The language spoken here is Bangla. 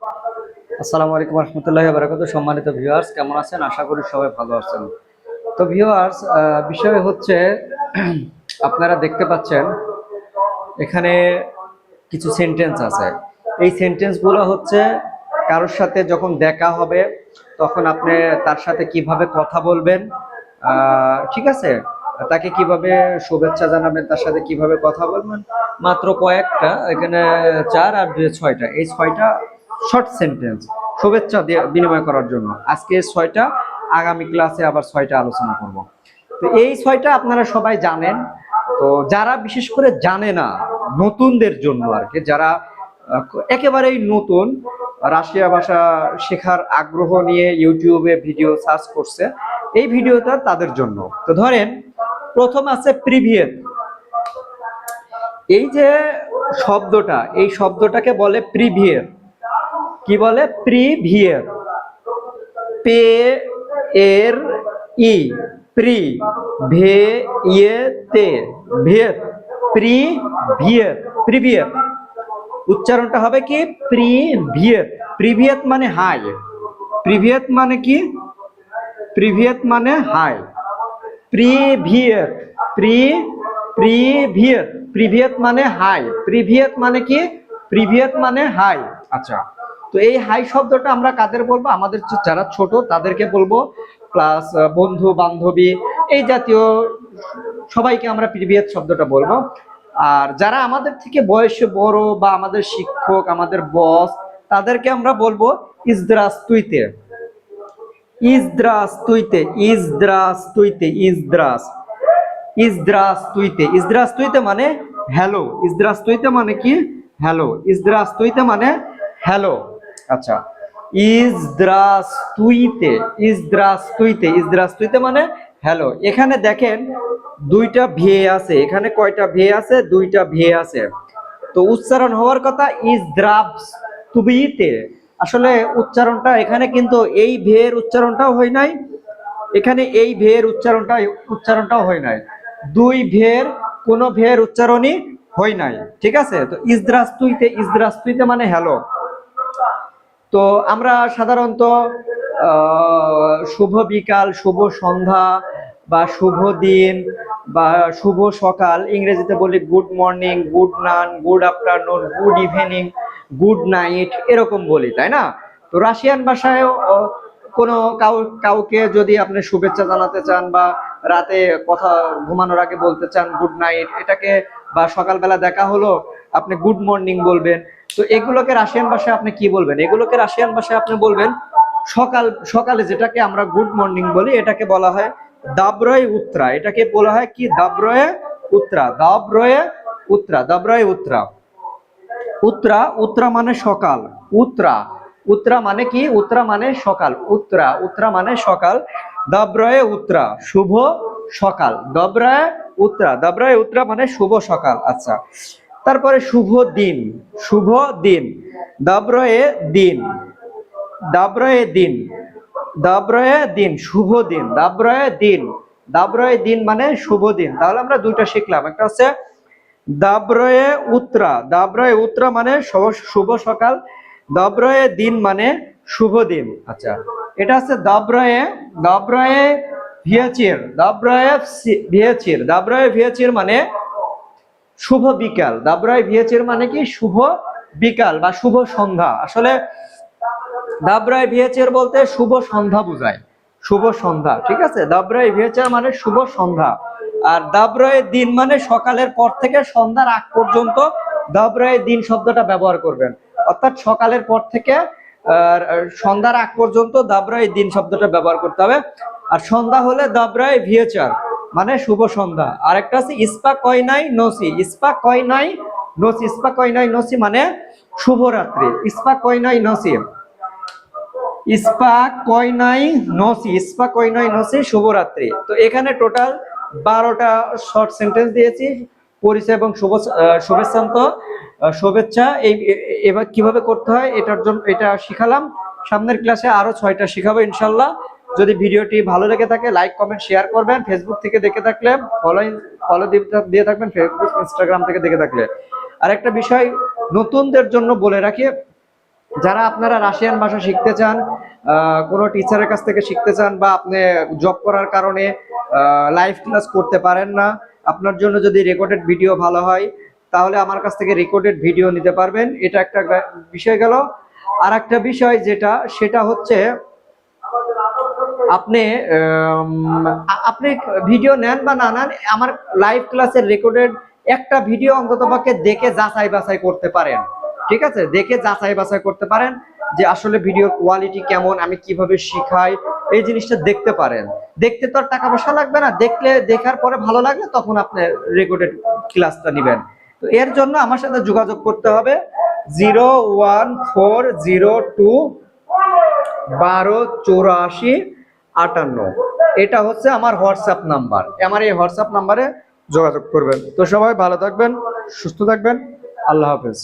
আসসালামু আলাইকুম রহমতুল্লাহি ওয়া বারাকাতুহু। সম্মানিত ভিউয়ার্স, কেমন আছেন? আশা করি সবাই ভালো আছেন। তো ভিউয়ার্স, বিষয় হচ্ছে আপনারা দেখতে পাচ্ছেন এখানে কিছু সেন্টেন্স আছে। এই সেন্টেন্সগুলো হচ্ছে কারোর সাথে যখন দেখা হবে তখন আপনি তার সাথে কিভাবে কথা বলবেন, ঠিক আছে, তাকে কিভাবে শুভেচ্ছা জানাবেন, তার সাথে কিভাবে কথা বলবেন, মাত্র কয়েকটা এখানে, 4 আর 2 6টা, এই 6টা শর্ট সেন্টেন্স শুভেচ্ছা বিনিময় করার জন্য। আজকে 6টা, আগামী ক্লাসে আবার 6টা আলোচনা করব। তো এই 6টা আপনারা সবাই জানেন। তো যারা বিশেষ করে জানে না, নতুনদের জন্য আর কি, যারা একেবারেই নতুন, রাশিয়া ভাষা শেখার আগ্রহ নিয়ে ইউটিউবে ভিডিও সার্চ করছে, এই ভিডিওটা তাদের জন্য। তো ধরেন প্রথম আছে প্রিভিয়াস। এই যে শব্দটা, এই শব্দটাকে বলে প্রিভিয়াস। কি বলে? প্রিভিয়াস। পে এর ই, প্রি, ভে ইয়ে তে, ভিয়েত, প্রিভিয়াস, প্রিভিয়াস। উচ্চারণটা হবে কি? প্রিভিয়াস। প্রিভিয়াস মানে হাই। প্রিভিয়াস মানে কি? প্রিভিয়াস মানে হাই। প্রিভিয়াস, প্রিভিয়াস, প্রিভিয়াস মানে হাই। প্রিভিয়াস মানে কি? প্রিভিয়াস মানে হাই। আচ্ছা, তো এই হাই শব্দটা আমরা কাদের বলবো? আমাদের যারা ছোট তাদেরকে বলবো, প্লাস বন্ধু বান্ধবী এই জাতীয় সবাইকে আমরা প্রিভিয়াস শব্দটা বলবো। আর যারা আমাদের থেকে বয়সে বড় বা আমাদের শিক্ষক, আমাদের বস, তাদেরকে আমরা বলবো ইজদ্রাস তুইতে। ইজদ্রাস তুইতে, ইজদ্রাস তুইতে, ইজদ্রাস, ইজদ্রাস তুইতে। ইজদ্রাস তুইতে মানে হ্যালো। ইজদ্রাস তুইতে মানে কি? হ্যালো। ইজদ্রাস তুইতে মানে হ্যালো। আচ্ছা, ইজদ্রাস তুইতে, ইজদ্রাস তুইতে, ইজদ্রাস তুইতে মানে হ্যালো। এখানে দেখেন 2টা ভে আছে। এখানে কয়টা ভে আছে? 2টা ভে আছে। তো উচ্চারণ হওয়ার কথা ইজদ্রাস তুইতে। আসলে উচ্চারণটা এখানে কিন্তু এই ভের উচ্চারণটাও হয় নাই, এখানে এই ভের উচ্চারণটাও হয় নাই। 2 ভের কোনো ভের উচ্চারণই হয় নাই, ঠিক আছে? তো ইজদ্রাস তুইতে, ইজদ্রাস তুইতে মানে হ্যালো। তো আমরা সাধারণত শুভ বিকাল, শুভ সন্ধ্যা বা শুভ দিন বা শুভ সকাল, ইংরেজিতে বলি good morning, good noon, good afternoon, good evening, good night, এরকম বলি, তাই না? তো রাশিয়ান ভাষায় কোনো কাউকে যদি আপনি শুভেচ্ছা জানাতে চান বা রাতে কথা ঘুমানোর আগে বলতে চান গুড নাইট, এটাকে, বা সকালবেলা দেখা হলো আপনি গুড মর্নিং বলবেন। তো এগুলোকে রাশিয়ান ভাষায় আপনি কি বলবেন? এগুলোকে রাশিয়ান ভাষায় আপনি বলবেন সকালে যেটাকে আমরা গুড মর্নিং বলি, এটাকে বলা হয় দাব্রয় উত্তরা। এটাকে বলা হয় কি? দাব্রয়ে উত্তরা, দাব্রয়ে উত্তরা, দাব্রয়ে উত্তরা। উত্তরা, উত্তরা মানে সকাল। উত্তরা, উত্তরা মানে কি? উত্তরা মানে সকাল। উত্তরা, উত্তরা মানে সকাল। দাব্রয়ে উত্তরা, শুভ সকাল। দাব্রয়ে উত্তরা, দাব্রয়ে উত্তরা মানে শুভ সকাল। আচ্ছা, তারপরে শুভ দিন, শুভ দিন, দাব্রয়ে দিন, দাব্রয়ে দিন, দাব্রয়ে দিন, শুভ দিন, দাব্রয়ে দিন। দাব্রয়ে দিন মানে শুভ দিন। তাহলে আমরা 2টা শিখলাম। একটা হচ্ছে দাব্রয়ে উত্তরা, দাব্রয়ে উত্তরা মানে শুভ সকাল, দাব্রয়ে দিন মানে শুভ দিন। আচ্ছা, এটা হচ্ছে দাব্রয়ে, দাব্রয়ে ভিয়েচির, দাব্রয়ে ভিয়েচির, দাব্রয়ে ভিয়েচির মানে শুভ বিকাল। দাব্রয়ে ভিয়েচির মানে কি? শুভ বিকাল বা শুভ সন্ধ্যা। আসলে দাব্রয়ে ভিয়েচির বলতে শুভ সন্ধ্যা বোঝায়, শুভ সন্ধ্যা, ঠিক আছে? দাব্রয়ে ভিয়েচির মানে শুভ সন্ধ্যা। আর দাব্রয়ে দিন মানে সকালের পর থেকে সন্ধ্যার আগ পর্যন্ত দাব্রয়ে দিন শব্দটা ব্যবহার করবেন। অর্থাৎ সকালের পর থেকে সন্ধ্যার আগ পর্যন্ত দাব্রয়ে দিন শব্দটা ব্যবহার করতে হবে। আর সন্ধ্যা হলে দাব্রয়ে ভিয়েচার মানে শুভ সন্ধ্যা। আর একটা আছে ইস্পা কয়নাই নসি, ইস্পা কয়নাই নসি, ইস্পা কয়নাই নসি মানে শুভরাত্রি। ইস্পা কয়নাই নসি, ইস্পা কয়নাই নসি, ইস্পা কয়নাই নসি, শুভরাত্রি। তো এখানে টোটাল 12টা শর্ট সেন্টেন্স দিয়েছি। পরিচয় এবং শুভেচ্ছান্ত, শুভেচ্ছা এবার কিভাবে করতে হয় এটার জন্য এটা শিখালাম। সামনের ক্লাসে আরো 6টা শিখাবো ইনশাল্লাহ। যদি ভিডিওটি ভালো লেগে থাকে লাইক কমেন্ট শেয়ার করবেন। ফেসবুক থেকে দেখে থাকলে ফলো দিয়ে থাকবেন, ফেসবুক ইনস্টাগ্রাম থেকে দেখে থাকলে। আর একটা বিষয় নতুনদের জন্য বলে রাখি, যারা আপনারা রাশিয়ান ভাষা শিখতে চান, কোনো টিচারের কাছ থেকে শিখতে চান, বা আপনি জব করার কারণে লাইভ ক্লাস করতে পারেন না, আপনার জন্য যদি রেকর্ডেড ভিডিও ভালো হয় তাহলে আমার কাছ থেকে রেকর্ডেড ভিডিও নিতে পারবেন। এটা একটা বিষয় গেল। আর একটা বিষয় সেটা হচ্ছে আপনি আপনি ভিডিও নেন বা না নেন, আমার লাইভ ক্লাসের রেকর্ডেড একটা ভিডিও অন্ততপক্ষে দেখে যাচাই বাছাই করতে পারেন। ঠিক আছে, দেখে যাচাই বাছাই করতে পারেন যে আসলে ভিডিওর কোয়ালিটি কেমন, আমি কিভাবে শিখাই, এই জিনিসটা দেখতে পারেন। দেখতে তো আর টাকা পয়সা লাগবে না, দেখার পরে ভালো লাগলে তখন আপনি রেকর্ডেড ক্লাসটা নেবেন। তো এর জন্য আমার সাথে যোগাযোগ করতে হবে 01402 12 84 58। এটা হচ্ছে আমার হোয়াটসঅ্যাপ নাম্বার। আমার এই হোয়াটসঅ্যাপ নাম্বারে যোগাযোগ করবেন। তো সবাই ভালো থাকবেন, সুস্থ থাকবেন। আল্লাহ হাফেজ।